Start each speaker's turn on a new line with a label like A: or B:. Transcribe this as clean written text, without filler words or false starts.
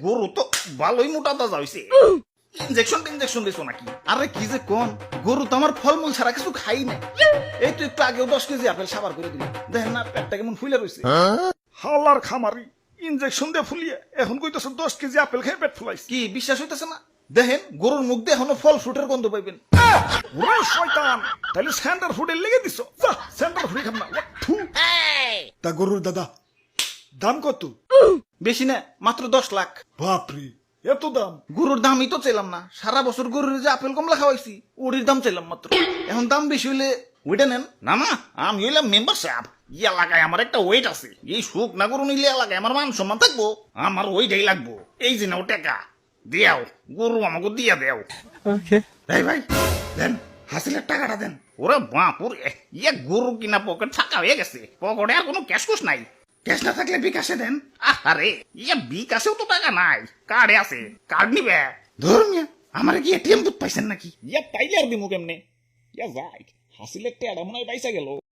A: গরু তো ভালোই মোটা তাজা হইছে। ইনজেকশন দিছো নাকি? আরে কি যে কোন, গরু তো আমার ফলমূল ছাড়া কিছু খাই না। এই তো একটু আগেও 10 কেজি আপেল সাবার করে দিল, দেখেন না পেটটা কেমন ফুলে রয়েছে। হালার খামারি, ইনজেকশন দিয়ে ফুলিয়ে এখন কইতেছে 10 কেজি আপেল খেয়ে পেট ফুলাইছে। কি বিশ্বাস হইতেছে না? দেখেন গরুর মুখ দিয়ে এখনো ফল ফ্রুটের গন্ধ পাইবেন। ওরে শয়তান, তাহলে সেন্টার ফুডে লেগে দিছো। যা সেন্টার ফুডে খাম না। থু।
B: তা গরুর দাদা দাম কত?
A: বেশি না, মাত্র 10 লাখ।
B: বাপরে, এত দাম!
A: গরুর দামই তো চাইলাম না, সারা বছর গরুর যে আপেল কমলা খাওয়াইছি ওটির দাম চাইলাম মাত্র। এখন দাম বেশি হইলে ওইটা নেন। না না, আমি হইলাম মেম্বার সাহেব, এই এলাকায় আমার একটা ওয়েট আছে। এই সুখ না গরু নিলে এলাকায় আমার মান সম্মান থাকবো, আমার ওইটাই লাগবো। এই যে নাও টাকা দিয়াও, গরু আমাকে দিয়া দেও। এই ভাই দেন, হাসিলের টাকাটা দেন। ওরে বাপুর, ইয়ে গরু কিনা পকেট ফাঁকা হয়ে গেছে, পকেটে আর কোনো ক্যাশ কুশ নাই। ক্যাশ না থাকলে বিকাশে দেন। আরে ইয়ে বিকাশেও তো টাকা নাই, কার্ডে আছে, কার্ড নিবে। ধর্মিয়া আমার কি এটিএম বুথ পাইছেন নাকি? ইয়া পাইলে আর দিমু কেমনে? ইয়া যাই, হাসিলের টাকা মনে হয় পাইসা গেল।